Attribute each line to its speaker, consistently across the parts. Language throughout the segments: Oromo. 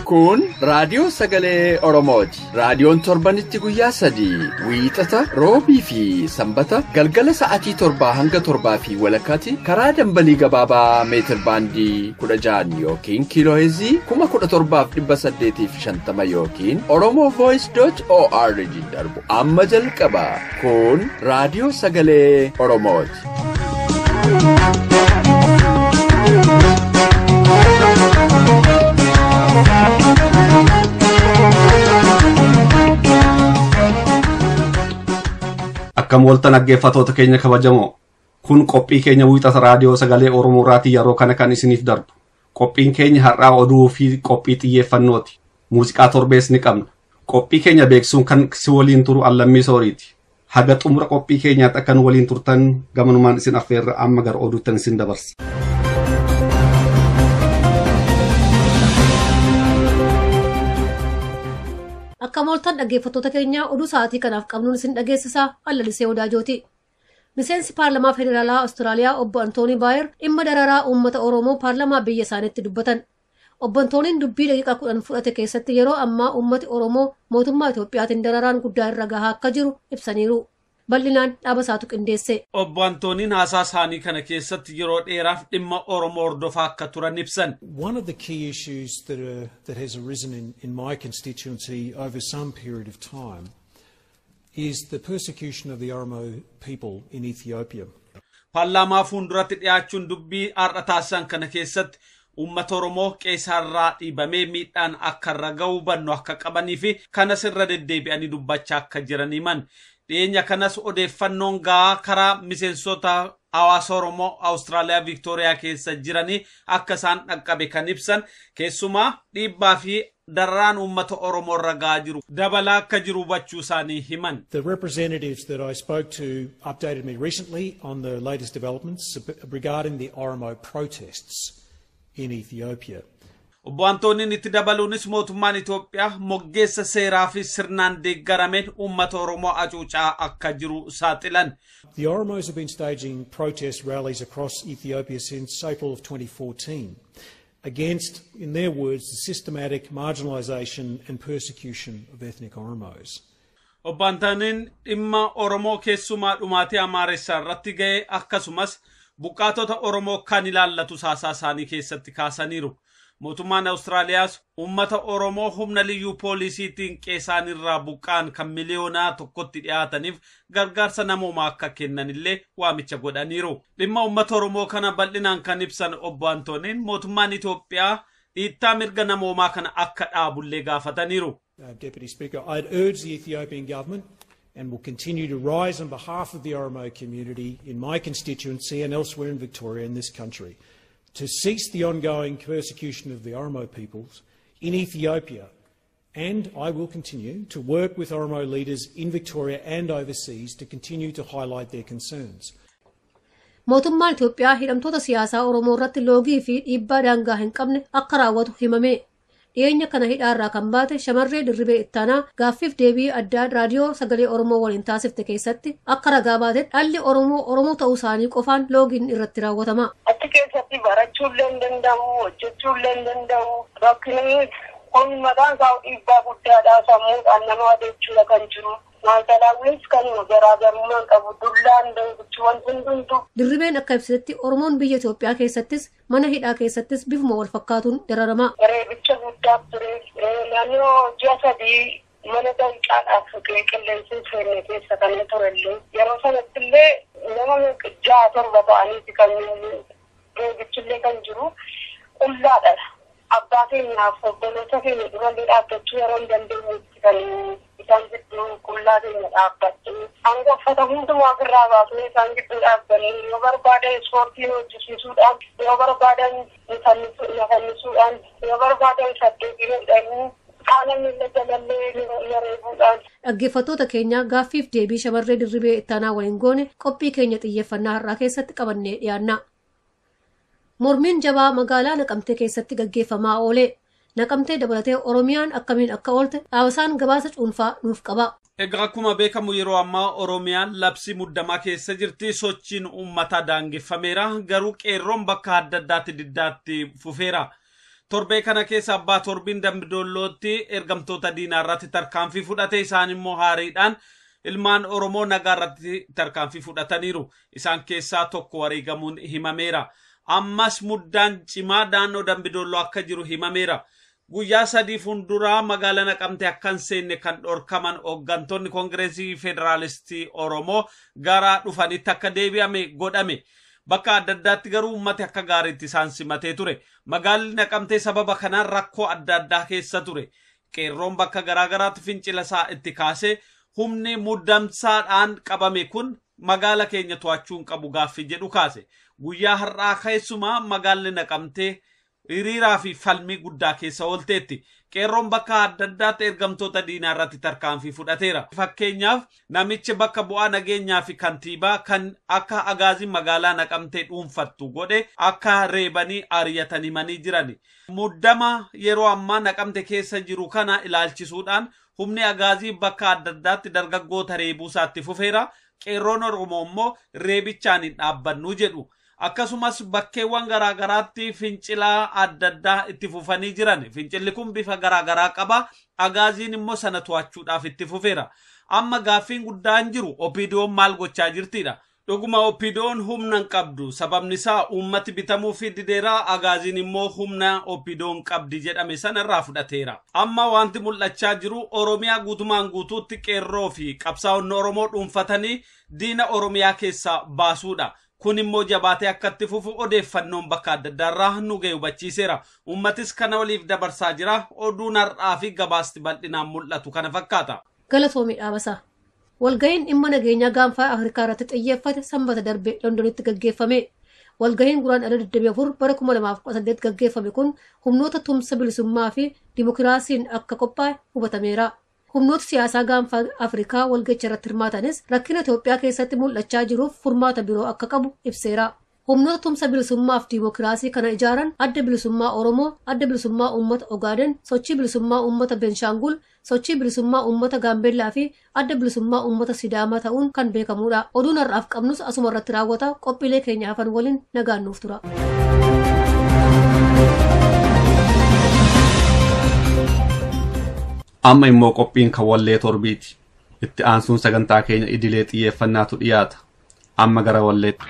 Speaker 1: Kun raadiyoo sagalee Oromooti. Raadiyoon torbanitti guyyaa 3 Wiixata, Roobii fi Sambata galgala sa'aatii 7 hanga 7 fi walakkaatti karaa dambalii gabaabaa meetrebandii 16 yookiin kiiloherzii 17,850 yookiin oromovoice.org darbu amma jalqaba. Kun raadiyoo sagalee Oromooti.
Speaker 2: Akkam waltan dhaggeeffattoota keenya kabajamoo. Kun qophii keenya wiixata raadiyoo sagalee Oromoo irraatii yeroo kana kan isiniif darbu. Qophiin keenya har'aa oduu fi qophii xiyyeeffannooti. Muuziqaa torbees ni qabna. Qophii keenya beeksuun kan si waliin turu Allammii Sooriiti. Haga xumura qophii keenyaatti akka nu waliin turtan gamanumaan isin affeerra amma gara oduuttan isin dabarsa.
Speaker 3: Akka mooltan dhaggeeffattoota keenya oduu sa'aatii kanaaf qabnuun isin dhageessisaa Allalisee Odaajooti. Miseensi Paarlamaa Federaalaa Awustiraaliyaa obbo Antoonii Baayer dhimma dararaa uummata Oromoo Paarlamaa biyya isaaniitti dubbatan. Obbo Antooniin dubbii daqiiqaa 10 fudhate keessatti yeroo ammaa uummati Oromoo mootummaa Itoophiyaatiin dararaan guddaa irra gahaa akka jiru ibsaniiru. Bal'inaan dhaaba isaatu qindeesse.
Speaker 4: Obbo Antooniin haasaa isaanii kana keessatti yeroo dheeraaf dhimma Oromoo hordofaa akka turan ibsan.
Speaker 5: One of the key issues that has arisen in my constituency over some period of time is the persecution of the Oromo people in Ethiopia.
Speaker 4: Paarlaamaa fuulduratti dhiyaachuun dubbii har'a taasisan kana keessatti uummata Oromoo qeesarraa dhiibamee miidhaan akka irra ga'u hubannu akka qabanii fi kanas irra deddeebi'anii dubbachaa akka jiran himan. Dhiyeenya kanas odeeffannoon gahaa karaa miseensota hawaasa Oromoo Awustiraaliyaa Viktooriyaa keessa jiranii akka isaan dhaqqabe kan ibsan keessumaa dhiibbaa fi dararaan uummata Oromoo irra gahaa jiru dabalaa akka jiru hubachuu isaanii himan.
Speaker 5: The representatives that I spoke to updated me recently on the latest developments regarding the Oromo protests in Ethiopia.
Speaker 4: Obbo Antooniin itti dabaluunis mootummaan Itoophiyaa moggeessa seeraa fi sirnaan deeggarameen uummata Oromoo hacuucaa akka jiru saaxilan.
Speaker 5: The Oromos have been staging protest rallies across Ethiopia since April of 2014 against, in their words, the systematic marginalisation and persecution of ethnic Oromos.
Speaker 4: Obbo Antooniin dhimma Oromoo keessumaa dhumaatii Amaaressaa irratti ga'e akkasumas buqqaatota Oromoo kan ilaallatu haasaa isaanii keessatti kaasaniiru. Mootummaan Awustiraaliyaas uummata Oromoo humna liyyuu poolisiitiin qeesaan irraa buqqaan kan miliyoonaa tokkotti dhiyaataniif gargaarsa namoomaa akka kennanillee waamicha godhaniiru. Dhimma uummata Oromoo kana bal'inaan kan ibsan obbo Antooniin mootummaan Itoophiyaa dhiittaa mirga namoomaa kana akka dhaabullee gaafataniiru.
Speaker 5: Deputy Speaker, I'd urge the Ethiopian government and will continue to rise on behalf of the Oromo community in my constituency and elsewhere in Victoria in this country to cease the ongoing persecution of the Oromo peoples in Ethiopia, and I will continue to work with Oromo leaders in Victoria and overseas to continue to highlight their concerns.
Speaker 3: Mootummaan Itoophiyaa hidhamtoota siyaasaa Oromoo irratti loogii fi dhiibbaa daangaa hin qabne akka raawwatu himame. Dhiyeenya kana hidhaarraa kan baate shamarree Dirribee Ittaanaa gaaffiif deebii addaa raadiyoo sagalee Oromoo waliin taasifte keessatti akka ragaa baate dhalli Oromoo ta'uu isaanii qofaan loogiin irratti raawwatama.
Speaker 6: Achi keessatti barachuullee hin danda'u, hojjechuullee hin danda'u. Rakkinni kun mataan isaa dhiibbaa guddaadhaa sammuudhaan nama adeemsudha kan jiru. Maayitalaawwinis kan garaagarummaan qabu dullaan deebichi wanti hundumtu.
Speaker 3: Dirribeen akka ibsitetti Oromoon biyya Itoophiyaa keessattis mana hidhaa keessattis bifuma wal fakkaatuun dararama.
Speaker 6: Reebicha guddaa ture. Naannoo ji'a 3 mana daqiiqaadhaaf qilleensi seenne keessa kan turellee yeroo sanatti illee nama 6-7 ta'aniiti kan reebichillee kan jiru qullaadha. Abbaa keenyaaf obboloota keenya durallee dhaabbachuu yeroo hin dandeenyetti kan isaan gidduu qullaa keenya dhaabbadhe. Hanga uffata hundumaa ofirraa baasnee isaan gidduu dhaabbanne yoo barbaadan ispoortii hojjisiisuudhaan yoo barbaadan nafannisuudhaan yoo barbaadan saddeetiin hidhanii qaama miila jalallee yareebuudhaan.
Speaker 3: Dhaggeeffattoota keenya gaaffiif deebii shamarree Dirribee Ittaanaa waliin goone qophii keenya xiyyeeffannaa har'aa keessatti qabannee dhiyaanna. Mormiin jabaa magaalaa Naqamtee keessatti gaggeeffamaa oole. Naqamtee dabalatee Oromiyaan akkamiin akka oolte dhaabasaan gabaasa cuunfaa nuuf qaba.
Speaker 4: Egaa akkuma beekamu yeroo ammaa Oromiyaan labsii muddamaa keessa jirti. Sochiin uummataa daangeffameera. Garuu qeerroon bakka adda addaatti diddaatti fufeera. Torbee kana keessa abbaa torbiin Dambidollootti ergamtoota diinaa irratti tarkaanfii fudhate. Isaan immoo haariidhaan ilmaan Oromoo nagaa irratti tarkaanfii fudhataniiru. Isaan keessaa tokko wareegamuun himameera. Ammas muddaan cimaa naannoo Dambidolloo akka jiru himameera. Guyyaa sadii fuulduraa magaalaa Naqamtee akkan seenne kan dhorkaman hooggantoonni Koongireesii Federaalistii Oromoo gara dhufanitti akka deebi'ame godhame. Bakka adda addaatti garuu uummati akka gaariitti isaan simatee ture. Magaalli Naqamtee sababa kanaan rakkoo adda addaa keessa ture. Qeerroon bakka garaagaraatti fincila isaa itti kaasee humni muddamsaadhaan qabame kun magaala keenya to'achuun qabu gaaffii jedhu kaase. Guyyaa har'aa keessumaa magaalli Naqamtee hiriiraa fi falmii guddaa keessa oolteetti. Qeerroon bakka adda addaatti ergamtoota diinaa irratti tarkaanfii fudhateera. Fakkeenyaaf namichi bakka bu'aa nageenyaa fi kantiibaa kan akka agaazii magaalaa Naqamtee dhuunfattu godhe akka reebanii ari'atan himanii jiran. Muddama yeroo ammaa Naqamtee keessa jiru kana ilaalchisuudhaan humni agaazii bakka adda addaatti dargaggoota reebuu isaatti fufeera. Qeerroon Oromoo immoo reebichaan hin dhaabbannu jedhu. Akkasumas bakkeewwan garaagaraatti fincilaa adda addaa itti fufanii jiran. Fincilli kun bifa garaagaraa qaba. Agaaziin immoo sana to'achuudhaaf itti fufeera. Amma gaaffiin guddaan jiru OPDO'n maal gochaa jirtidha. Dhuguma OPDO'n humna hin qabdu. Sababni isaa uummati bitamuu fi dideera. Agaaziin immoo humna OPDO'n qabdi jedhame sana irraa fudhateera. Amma wanti mul'achaa jiru Oromiyaa guutumaan guutuutti qeerroo fi qabsaa'onni Oromoo dhuunfatanii diina Oromiyaa keessaa baasuudha. Kun immoo jabaatee akkatti fufu odeeffannoon bakka adda addaarraa nu ga'e hubachiiseera. Uummatis kana waliif dabarsaa jira. Oduun har'aa fi gabaasti bal'inaan mul'atu kana fakkaata.
Speaker 3: Galatoomii dhaabasaa. Walgahiin dhimma nageenyaa gaanfaa Afrikaa irratti xiyyeeffate Sambata darbe Londonitti gaggeeffame. Walgahiin guraandhala 24 bara 2018 gaggeeffame kun humnoota tumsa bilisummaa fi dimokiraasiin akka qophaa'e hubatameera. Humnoota siyaasaa gaanfaa Afrikaa walgacha irratti hirmaatanis rakkina Itoophiyaa keessatti mul'achaa jiruuf furmaata biroo akka qabu ibseera. Humnoota tumsa bilisummaa fi dimokiraasii kana ijaaran adda bilisummaa Oromoo, adda bilisummaa uummata Ogaaden, sochii bilisummaa uummata Benshaangul, sochii bilisummaa uummata Gaambeellaa fi adda bilisummaa uummata Sidaamaa ta'uun kan beekamudha. Oduun har'aaf qabnus asuma irratti raawwata. Qophiilee keenya hafan waliin nagaan nuuf tura.
Speaker 2: Amma immoo qophiin kan wallee torbiiti. Itti aansuun sagantaa keenya idilee xiyyeeffannaatu dhiyaata. Amma gara walleetti.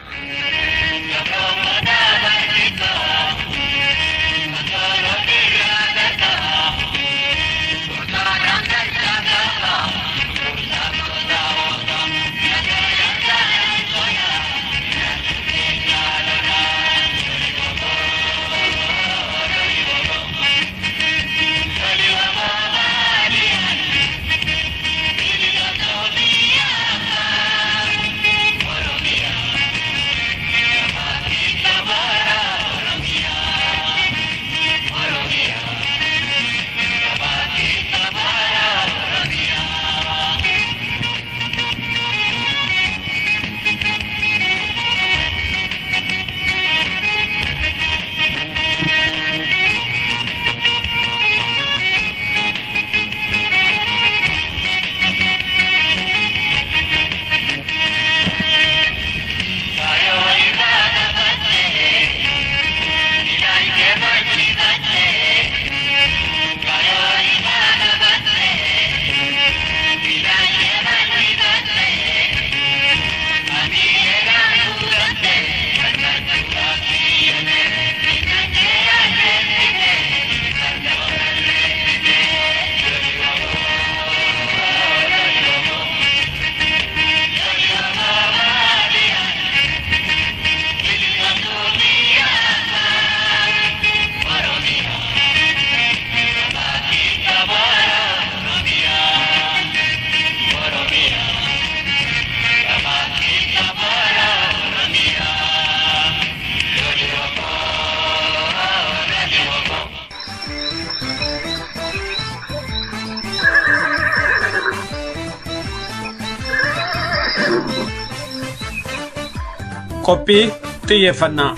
Speaker 4: Qophii xiyyeeffannaa.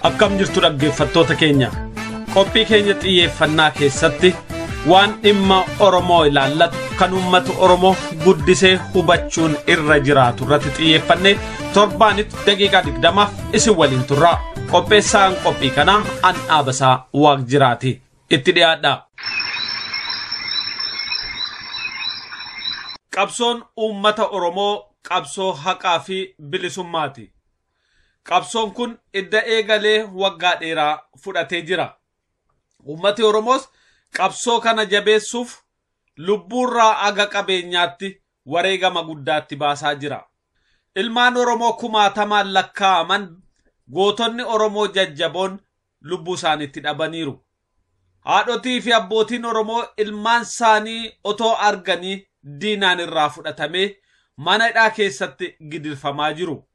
Speaker 4: Akkam jirtu dhaggeeffattoota keenya. Qophii keenya xiyyeeffannaa keessatti waan dhimma Oromoo ilaallatu kan uummata Oromoo guddisee hubachuun irra jiraatu irratti xiyyeeffannee torbaanitti daqiiqaa 20 isin waliin turra. Qopheessaan qophii kanaa an dhaabasaa waaq jiraati. Itti dhiyaadha. Qabsoon uummata Oromoo qabsoo haqaa fi bilisummaati. Qabsoon kun idda eegalee waggaa dheeraa fudhatee jira. Uummati Oromoos qabsoo kana jabeessuuf lubbuurraa aga qabeenyaatti wareegama guddaatti baasaa jira. Ilmaan Oromoo kumaatamaan lakkaa'aman gootonni Oromoo jajjaboon lubbuu isaaniitti dhabaniiru. Haadhotii fi abbootiin Oromoo ilmaan isaanii otoo arganii diinaan irraa fudhatamee mana hidhaa keessatti gidirfamaa jiru.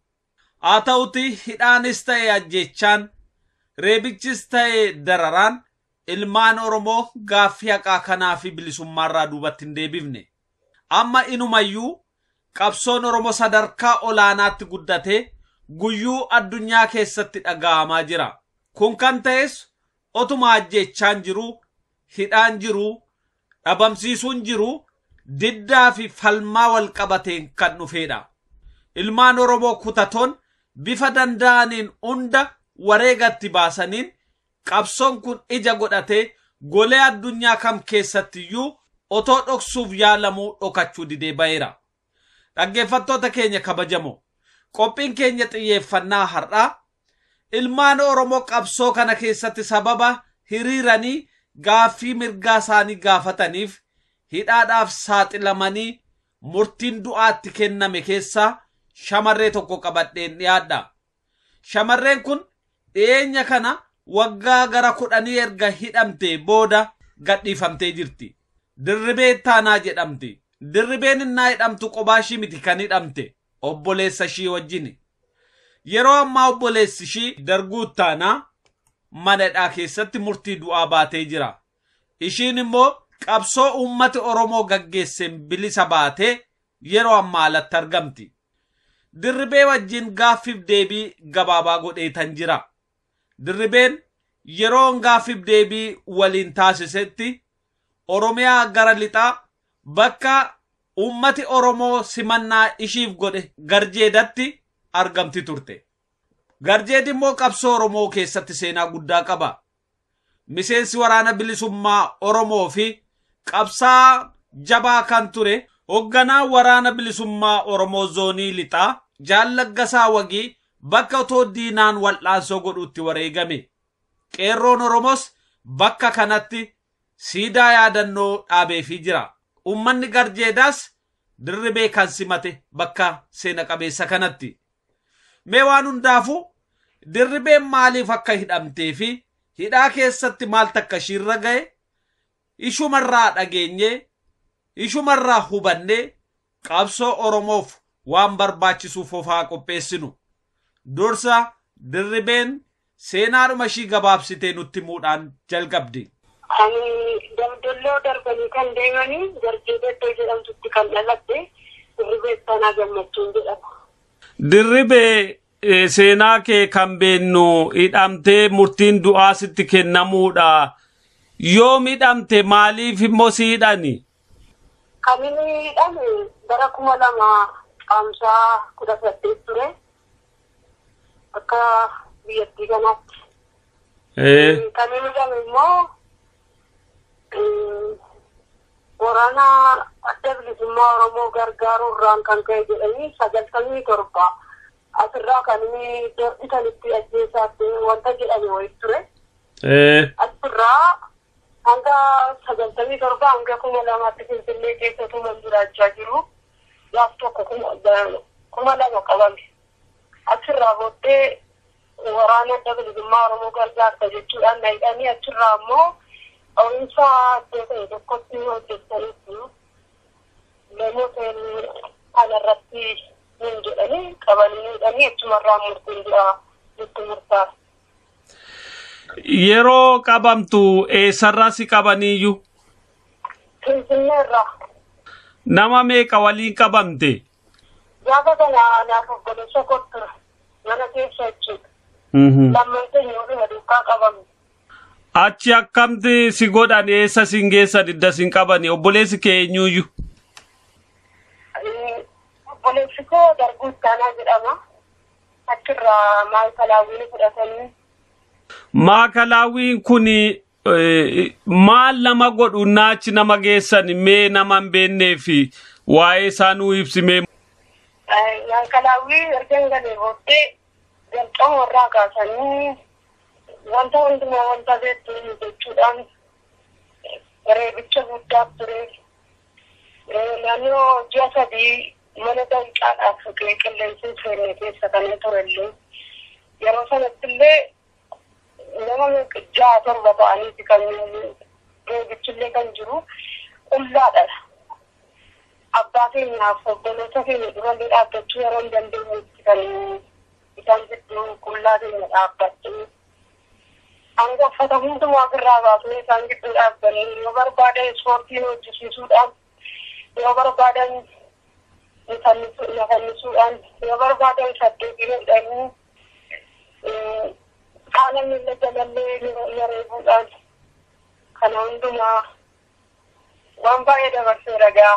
Speaker 4: Haa ta'uti hidhaanis ta'e ajjeechaan, reebichis ta'e dararaan ilmaan Oromoo gaaffii haqaa kanaa fi bilisummaarraa duubatti hin deebifne. Amma inumayyuu qabsoon Oromoo sadarkaa olaanaatti guddatee guyyuu addunyaa keessatti dhaga'amaa jira. Kun kan ta'es otuma ajjeechaan jiru, hidhaan jiru, dhabamsiisuun jiru, diddaa fi falmaa wal qabateen kan dhufeedha. Ilmaan Oromoo kutatoon bifa danda'aniin hunda wareegatti baasaniin qabsoon kun ija godhatee golee addunyaa kam keessattiyyuu otoo dhoksuuf yaalamuu dhokachuu didee ba'eera. Dhaggeeffattoota keenya kabajamoo, qophiin keenya xiyyeeffannaa har'aa ilmaan Oromoo qabsoo kana keessatti sababa hiriiranii gaaffii mirgaa isaanii gaafataniif hidhaadhaaf saaxilamanii murtiin du'aatti kenname keessaa shamarree tokko qabadheen dhiyaadha. Shamarreen kun dhiyeenya kana waggaa gara 10 erga hidhamtee booda gadhiifamtee jirti. Dirribee Ittaanaa jedhamti. Dirribeen innaa hidhamtu qobaashii miti kan hidhamte obboleessa ishii wajjin. Yeroo ammaa obboleessi ishii Darguu Ittaanaa mana hidhaa keessatti murtii du'aa baatee jira. Ishiin immoo qabsoo uummati Oromoo gaggeesseen bilisa baatee yeroo ammaa alatti argamti. Dirribee wajjin gaaffiif deebii gabaabaa godheetan jira. Dirribeen yeroon gaaffiif deebii waliin taasisetti Oromiyaa gara lixaa bakka uummati Oromoo simannaa ishiif godhe Garjeedatti argamti turte. Garjeed immoo qabsoo Oromoo keessatti seenaa guddaa qaba. Miseensi waraana bilisummaa Oromoo fi qabsaa jabaa kan ture hoogganaa waraana bilisummaa Oromoo zoonii lixaa Jaallaggasaa Wagii bakka otoo diinaan wal'aansoo godhutti wareegame. Qeerroon Oromoos bakka kanatti siidaa yaadannoo dhaabeefii jira. Uummanni Garjeedaas Dirribee kan simate bakka seena qabeessa kanatti. Mee waan hundaafuu Dirribeen maaliif akka hidhamtee fi hidhaa keessatti maal takka ishiirra ga'e ishumarraa dhageenyee ishumarraa hubannee qabsoo Oromoof waan barbaachisuuf ofaa qopheessinu. Dursa Dirribeen seenaadhuma ishii gabaabsitee nutti himuudhaan jalqabdi.
Speaker 6: Ani daldaloo darbanii kan deemanii Garjeedatti jedhamtutti kan dhalatte Dirribee Ittaanaa Gammachuun jedhama.
Speaker 4: Dirribee seenaa kee kan beennu hidhamtee murtiin du'aa sitti kennamuudha. Yoom hidhamte maaliif immoo si hidhani?
Speaker 6: Kan inni hidhame bara 2018 ture. Akka biyyattii kanaatti. Kan inni hidhame immoo waraana adda bilisummaa Oromoo gargaaruurraan kan ka'e jedhanii 97 asirraa kan inni dorditanitti ajjeesaatti wanta jedhame wayii ture. Asirraa hanga 97 hanga 2000tti Finfinnee keessatti man jiraachaa jiru. Gaaf tokko 2000 qabame. Asirraa booddee waraana adda bilisummaa Oromoo gargaarta jechuudhaan na hidhanii achirraa immoo Oomishaa adda ta'e tokkotti hojjetaniitu namoota kanarratti hin jedhanii qabanii hidhanii achumarraa murtiin du'aa nutti murtaa'e.
Speaker 4: Yeroo qabamtu eessarraa si qabaniiyyuu?
Speaker 6: Finfinneerraa.
Speaker 4: Nama meeqa waliin qabamte?
Speaker 6: Gaafa kana naaf obboleessa kottura mana keessa jechuudha. Lamman keenya waluma duukaa qabamu.
Speaker 4: Achi akkamti si godhan eessa sin geessan idda sin qabani obboleessi kee eenyuyyuu?
Speaker 6: Obboleessi koo darbuu Ittaanaa jedhama. Achirraa maakalaawwiin fudhatanii.
Speaker 4: Maakalaawwiin kuni maal nama godhu naachi nama geessan mee nama hin beennee fi waa'ee isaanuu ibsimee.
Speaker 6: Maakalaawwii erga galee booddee jalqaba warraa kaasanii wanta hundumaa wanta beektuun jechuudhaan reebicha guddaa ture. Naannoo ji'a 3 mana daqiiqaadhaaf qilleensi seenne keessa kan turellee yeroo sanatti illee nama 6-7 ta'aniiti kan reebichillee kan jiru qullaadha. Abbaa keenyaaf obboloota keenya durallee dhaabbachuu yeroo hin dandeenyetti kan isaan gidduu qullaa keenya dhaabbachuu. Hanga uffata hundumaa irraa baasnee isaan gidduu dhaabbannee yoo barbaadan ispoortiin hojjisiisuudhaan yoo barbaadan nafannisuudhaan yoo barbaadan saddeetiin hidhanii qaama miila jalallee yareebuudhaan kana hundumaa waan baay'ee dabarsee ragaa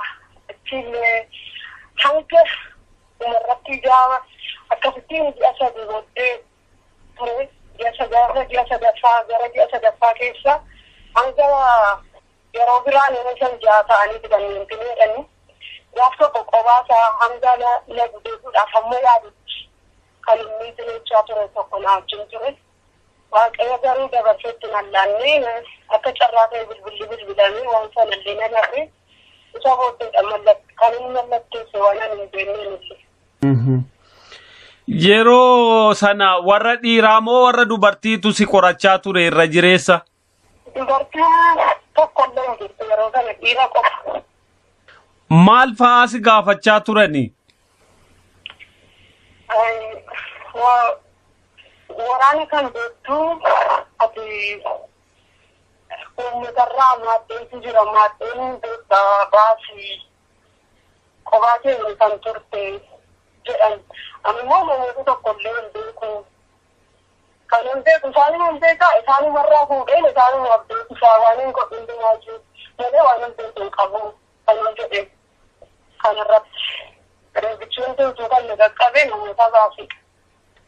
Speaker 6: achiillee hanga umarratti ijaaba akkasittiin ji'a 3 booddee ture. Ji'a sadaffaa gara ji'a sadaffaa keessa hanga yeroo biraan nama 6 ta'anii kanneen jedhanii gaaf tokko qobaasaa hanga na gudeessuudhaaf ammoo yaadutti kan inni dinechaa ture tokko na wajjin ture. Waaqayyo garuu dabarseetti nallaannee akka carraa ta'e bilbilamee waan sanallee na narree isa booddeedha kan inni mallatteesse waan ani hin beekneen illee.
Speaker 4: Yeroo sana warra dhiiraa moo warra dubartiitu si qorachaa ture irra jireessa?
Speaker 6: Dubartiin tokkollee hin jirtu yeroo sana dhiira qofa.
Speaker 4: Maal fa'aa si gaafachaa turani?
Speaker 6: Waraana kan beektu ati uummatarraa maaddeentu jira maaddeen baasii kophaa keenya kan turte jedhan ammoo namoota tokkollee hin beeku kan hin beeku isaanii hin beekaa isaanii warraa fuudheen isaanii abdeetu isaa waan hin godhin dhiyaachuu malee waan hin beeku hin qabu kan hin jedhe kanarratti reebichuun tuutuu kan nu qaqqabe namoota baasii.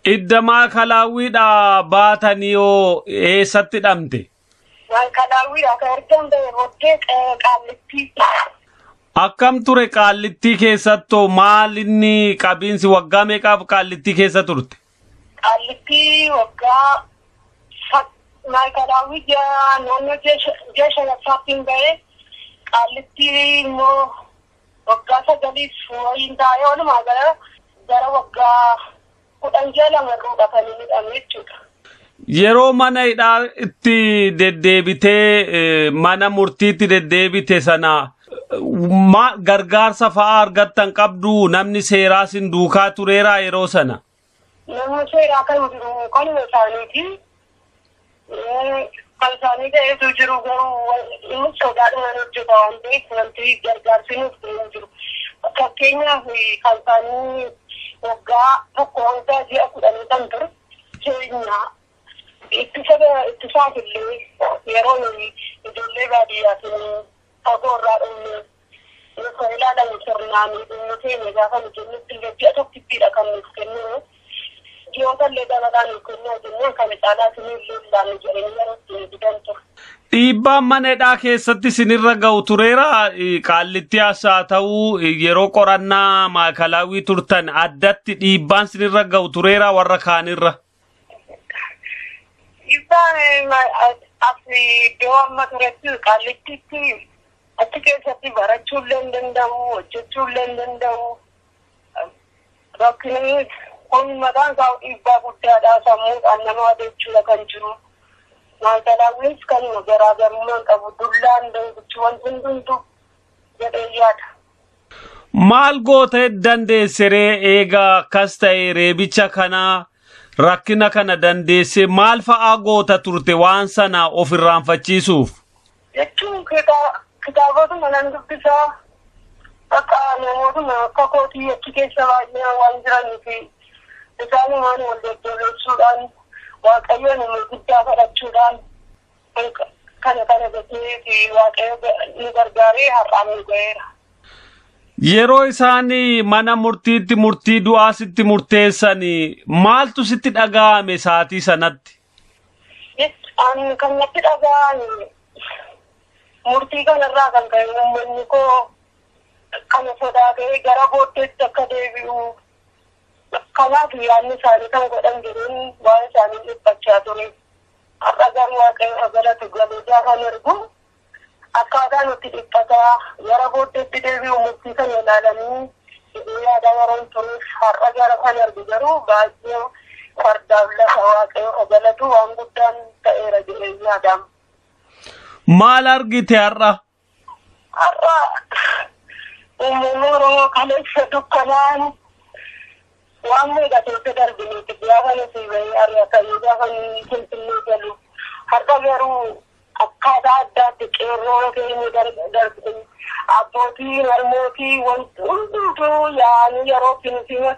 Speaker 4: Idda maakalaawwiidhaa baatanii yoo eessatti hidhamte?
Speaker 6: Maakalaawwiidhaa kan argamte booddee qaallittii.
Speaker 4: Akkam ture qaallittii keessattuu maal inni qabiinsi waggaa meeqaaf qaallittii keessa turte?
Speaker 6: Qaallittii waggaa maakalaawwii naannoo ji'a 5 ba'ee qaallittii immoo waggaa 9 wayiin taa'ee walumaa gara waggaa 12 kan inni hidhame jechuudha.
Speaker 4: Yeroo mana hidhaa itti deddeebitee mana murtiitti deddeebite sana gargaarsa fa'aa argattan qabdu namni seeraa sin duukaa tureeraa yeroo sana?
Speaker 6: Namni seeraa kan jiru kanuma isaaniiti. Kan isaanii ta'eetu jiru garuu inni sodaadhaan hojjeta waan ta'eef wanti gargaarsi nuuf hin jiru. Fakkeenyaaf kan isaanii waggaa tokko hanga ji'a 10 kan ture keenya ittisaaf illee yeroo ijoollee baadiyyaatiin fagoo irraa dhumne nuuf ilaalamu sirnaan dhumne keenya gaafa nu jennutti illee ji'a tokkittiidha kan nuuf kenninu ji'oota illee dabalaan nuuf kennaa jennaan kana caalaa sinillee ilaallu jedhanii yeroo ittiin didan ture.
Speaker 4: Dhiibbaan mana hidhaa keessatti sinirra ga'u tureera qaallittii haa ta'uu yeroo qorannaa maakalaawwii turtan addatti dhiibbaan sinirra ga'u tureera warra kaanirra?
Speaker 6: Dhiibbaan iddoo amma turetti qaallittiitti achi keessatti barachuullee hin danda'u hojjechuullee hin danda'u rakkinni kun mataan isaa dhiibbaa guddaadha sammuudhaan nama adeemchuudha kan jiru. Maakalaawwiis kan garaagarummaan qabu dullaan danguchi wanti hundumtu jedhee yaada.
Speaker 4: Maal gootee dandeesseree eegaa akkas ta'e reebicha kanaa rakkina kana dandeesse maal fa'aa goota turte waan sana of irraanfachiisuuf?
Speaker 6: Jechuun kitaabotuma nan dubbisaa akka namootuma akka kootii achi keessa baay'inaan waan jiraniif isaanumaan wal deddeebi'uudhaan waaqayyoon guddaa fudhachuudhaan kana godhee waaqayyo nu gargaaree har'aan nu ga'eera.
Speaker 4: Yeroo isaan mana murtiitti murtii du'aasitti murteessan maaltu sitti dhaga'ame saatii sanatti?
Speaker 6: Kan natti dhaga'ame murtii kanarraa kan ka'e uummanni koo kana sodaatee gara booddeetti akka deebi'u kanaaf yaadni isaanii kan godhan jiruun waan isaanii dhiphachaa ture. Har'a garuu waaqayyo galatu galee gaafa argu akkaataa nutti dhiphataa gara booddeetti deebi'u murtii kana ilaalanii yaada waroon turuuf har'a gara kan argu garuu baay'ee fardaaf lafa waaqayyo galatu waan guddaan ta'eera jireenyaadhaan.
Speaker 4: Maal argite har'a?
Speaker 6: Har'a uummanni Oromoo kaleessa dukkanaan waan miidhateetti darbiniiti gaafa nuti bahee ari'atanii gaafa Finfinnee galu. Har'a garuu akkaataa addaatti qeerroo keenya darbine abbootii harmootii wanti hundumtuu yaa'anii yeroo finfinnee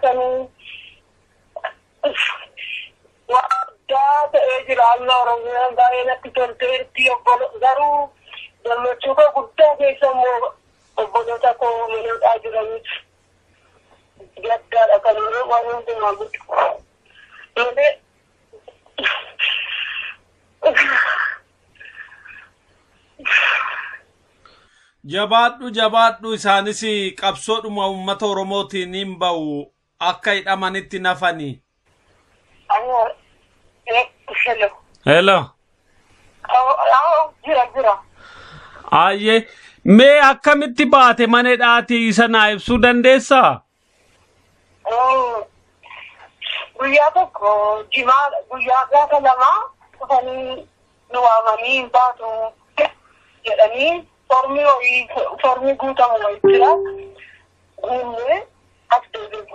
Speaker 6: waan addaa ta'ee jira. Amma Oromiyaan baay'ee natti tolteetti garuu gammachuu koo guddaa keessa immoo obboloota koo manuudhaa jiranitti gaddaadha kan waan hundumaa guddaa malee
Speaker 4: jabaadhu isaanis qabsoodhuma uummata Oromootiin hin ba'u akka hidhamanitti nafanii. Hello.
Speaker 6: Jira.
Speaker 4: Ayyee mee akkamitti baate manedhaati isa naa ibsuu dandeessaa?
Speaker 6: Guyyaa tokko guyyaa gaafa lamaa dhufanii nu waamanii hin baatu jedhanii formii guutamu wayitira guunnee as deebiin.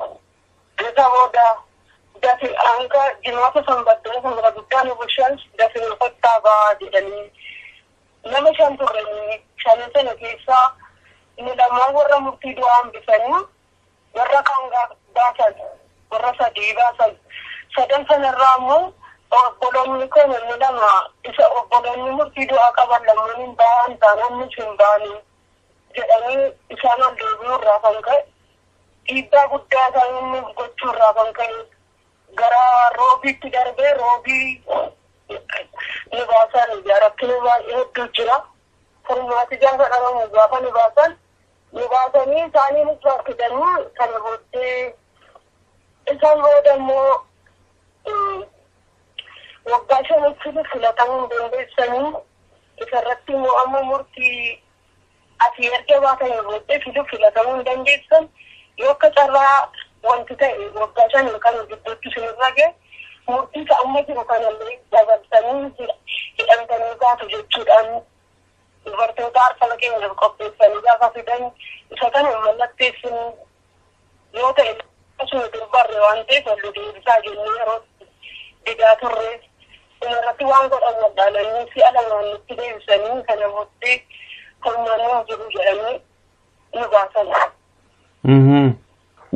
Speaker 6: Isa booda dafi hanga jimaata Sambataa sanbata guddaa nu bulchan dafi nu kottaa ba'aa jedhanii nama 5 turranii 5 sana keessaa inni lamaan warra murtii du'aa hambisanii warra kaan baasan warra 3 baasan 3 sanarraa immoo obboloonni kun inni lama isa obboloonni murtii du'aa qaban lamaan hin ba'an taanannis hin ba'anii jedhanii isaan ol deebi'uurraa kan ka'e dhiibbaa guddaa isaan inni gochuurraa kan ka'e gara Roobiitti darbee Roobii ni baasan rakkina baay'ee hedduu jira. Furmaati gaafa dhalamu gaafa ni baasanii isaanii ni barbaadanii kana booddee isaan booda immoo waggaa 5 filatamuu dandeessanii isarratti immoo amma murtii asii erga baatanii booddee filatamuu dandeessan yoo akka carraa wanti ta'e waggaa 5 kan gidduutti sinirra ga'e murtii amma jiru kanallee dabaltanii hidhamtanii baatu jechuudhaan dubartoota harka keenyaaf qopheessanii gaafa fidan isa kana mallatteessin yoo ta'e asuma durbarre waan ta'eef wallu deebisaa jennee yeroo didaa turre irratti waan godhan madaalanii si'a lamaan nutti deebisanii kana booddee furmaanni jiru jedhanii nu baasan.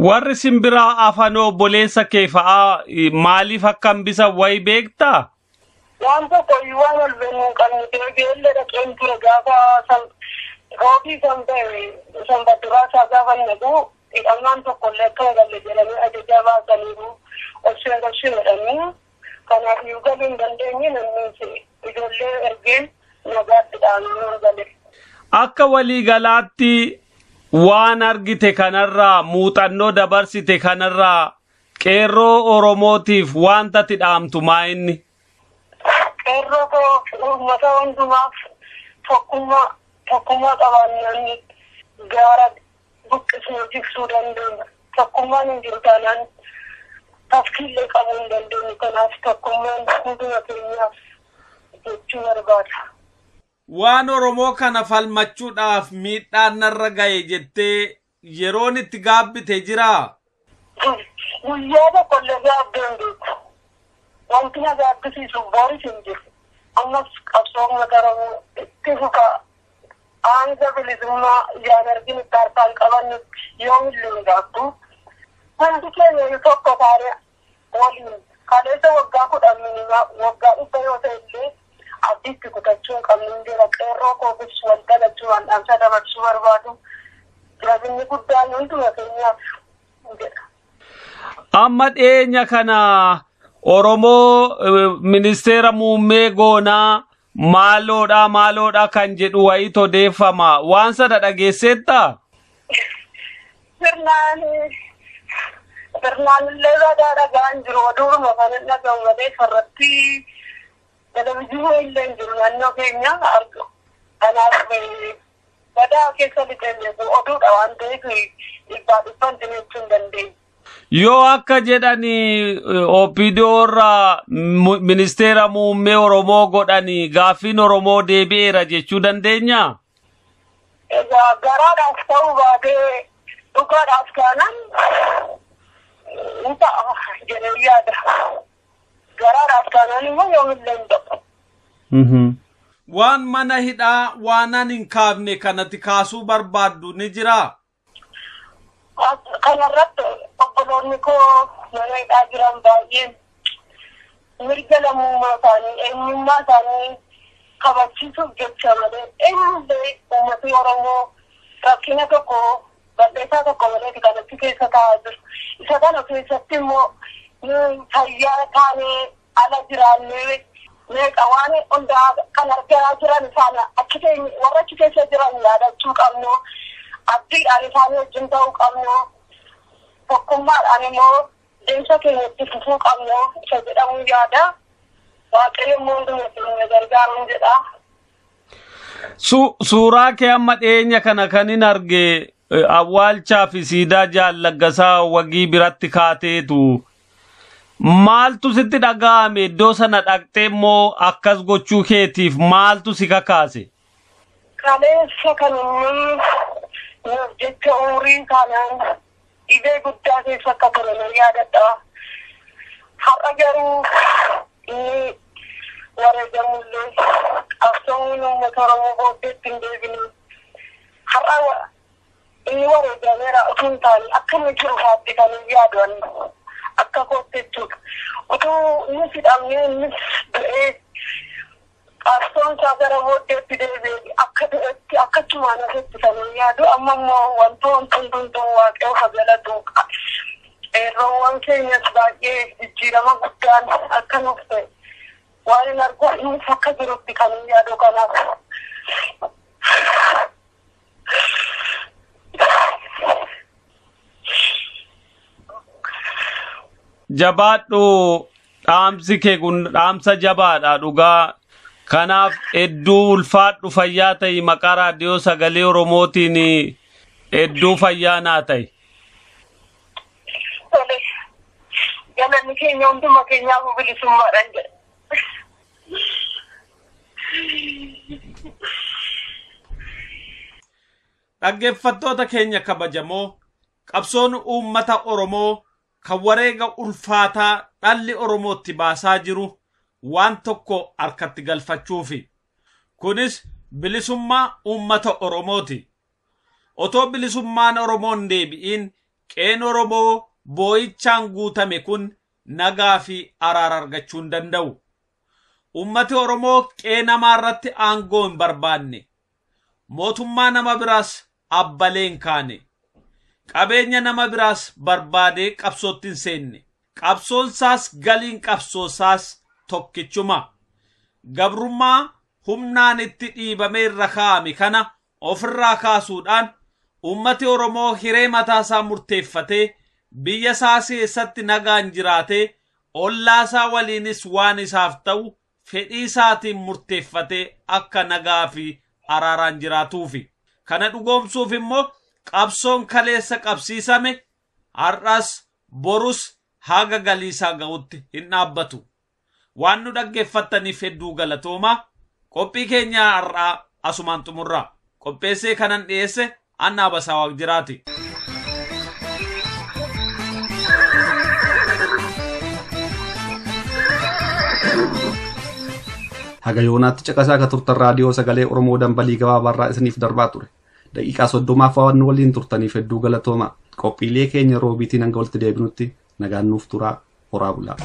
Speaker 4: Warri simbiraa afaan obboleessa kee fa'aa maaliif akka hambisan wayi beektaa?
Speaker 6: Waan tokko waan wal beeknu qabnu beellee dhaqeen ture gaafa Roobii Sambataa isaa gaafa naqu hidhamaan tokkollee akka galle jedhanii ajaja baasaniiru obsee jedhanii kanaaf yoo galuu hin dandeenye namni ijoollee ergeen nagaattiidhaan yoo gale.
Speaker 4: Akka waliigalaatti waan argite kanarraa muuxannoo dabarsite kanarraa qeerroo Oromootiif wanta tidhaamtu maa inni?
Speaker 6: Qeerroo koo uummata hundumaaf tokkummaa qabaannaan gaara buqqisuu jigsuu dandeenya. Tokkummaan hin jiru taanaan tafkiillee qabuu hin dandeenyu. Kanaaf tokkummaan hunduma keenyaaf jechuu barbaada.
Speaker 4: Waan Oromoo kana falmachuudhaaf miidhaan narra ga'e jettee yeroon itti gaabbite jiraa?
Speaker 6: Guyyaa tokkollee gaabbeen beeku. Wanti na gaabbisiisu booris hin jiru. Ammas qabsoon Oromoo itti fufa hanga bilisummaa ijaan arginu itti harkaan qabannu yoomillee hin gaabbu. Hundi keenya tokko taane waliin kaleessa waggaa kudhanii waggaa dhibba yoo ta'e illee abdiitti kutachuun qabnuun jira qeerroo koofis wal galachuu waan dhaamsa dabarsuu barbaadu jabinni guddaan hunduma keenyaaf jedha.
Speaker 4: Amma dhiyeenya kana Oromoo ministeera muummee goonaa maaloodha kan jedhu wayii odeeffama. Waan sana dhageesseetta?
Speaker 6: Sirnaan illee badaa dhagaan jiru oduuruma kan hin dhagahu malee sarratti televizyiinii illee hin jiru naannoo keenya argu. Kanaaf badaa keessa lixee oduudha waan ta'eef dhibbaa dhibbaan jechuu hin dandeenye.
Speaker 4: Yoo akka jedhani OPDO irraa ministeera muummee Oromoo godhani gaaffiin Oromoo deebi'eera jechuu dandeenya?
Speaker 6: Egaa garaadhaaf ta'uu baatee dhugaadhaaf kaanaan jedhee yaada. Garaadhaaf kaanaan immoo yoomillee hin ta'u.
Speaker 4: Waan mana hidhaa waanan hin kaafne kanatti kaasuu barbaaddu ni jiraa?
Speaker 6: Kanarratti obboloonni koo mana hidhaa jiran baay'een mirga lammummaa isaanii eenyummaa isaanii kabachiisuuf jecha malee eenyullee uummatni Oromoo rakkina tokko balleessaa tokko malee kanatti keessa taa'aa jiru. Isa kana keessatti immoo fayyaa taanee ala jiraannee meeqa waan hundaa kan argaa jiran isaan warra achi keessa jiran yaadachuu qabnu. Abdiidhaan isaanii wajjin ta'uu qabnu. Tokkummaadhaan immoo deemsa keenyatti fufuu qabnu isa jedhamu yaada. Waaqayyo immoo hunduma keenya gargaaruun jedha.
Speaker 4: Suuraa kee amma dhiyeenya kana kan hin arge awwaalchaa fi siidaa Jaallaggasaa wagii biratti kaateetu. Maaltu sitti dhaga'ame iddoo sana dhaqxee immoo akkas gochuu keetiif maaltu si kakaase?
Speaker 6: Kaleessa kan inni jecha umurii kanaan dhibee guddaa keessa akka turan yaadadha. Har'a garuu inni wareegamullee qabsoon uummata Oromoo booddeetti hin deebine. Har'a inni wareegameera utuu hin taane akka inni jiru haatti kan hin yaadu akka kootti jechuudha. Utuu inni fidhamnee innis du'ee qabsoon isaa gara booddeetti deebi'e akka du'etti akka chumaan ofitti kan hin yaadu. Amma immoo wantoonni hundumtuu waaqayyoo kagalatu qeerroowwan keenyas baay'ee jijjiirama guddaan akka nuuf ta'e waan hin argu innis akka jirutti kan hin yaadu kanaaf.
Speaker 4: Jabaadhu dhaamsi kee kun dhaamsa jabaadha dhugaa. Kanaaf hedduu ulfaadhu fayyaa ta'e maqaa raadiyoo sagalee Oromootiin hedduu fayyaa naa ta'e.
Speaker 6: Galanni keenya hunduma keenyaaf bilisummaadhaan jedha.
Speaker 4: Dhaggeeffattoota keenya kabajamoo qabsoon uummata Oromoo kan wareega ulfaataa dhalli Oromootti baasaa jiru waan tokko harkatti galfachuufi. Kunis bilisummaa uummata Oromooti. Otoo bilisummaan Oromoon deebi'iin qeen Oromoo boo'ichaan guutame kun nagaa fi araara argachuu hin danda'u. Uummati Oromoo qee namaa irratti aangoo hin barbaanne. Mootummaa nama biraas abbalee hin kaane. Qabeenya nama biraas barbaadee qabsootti hin seenne. Qabsoonsaas galiin qabsoosaas tokkichuma. Gabrummaa humnaan itti dhiibamee irra kaa'ame kana ofirraa kaasuudhaan uummati Oromoo hiree mataasaa murteeffatee biyya isaa keessatti nagaan jiraatee ollaasaa waliinis waan isaaf ta'u fedhii isaatiin murteeffatee akka nagaa fi araaraan jiraatuufi. Kana dhugoomsuuf immoo qabsoon kaleessa qabsiisame har'as borus haga galiisaa ga'utti hin dhaabbatu. Waan nu dhaggeeffattaniif hedduu galatoomaa. Qophii keenya har'aa asumaan xumurra. Qopheessee kanan dhiyeesse Annaa Basaawaq jiraati.
Speaker 2: Haga yoonaatti caqasaa akka turtan raadiyoo sagalee Oromoo dambalii gabaabaarraa isiniif darbaa ture. Daqiiqaa 30 waan waliin turtaniif hedduu galatoomaa. Qophiilee keenya roobiitiin hanga walitti deebinutti nagaan nuuf turaa. horaa bulaa.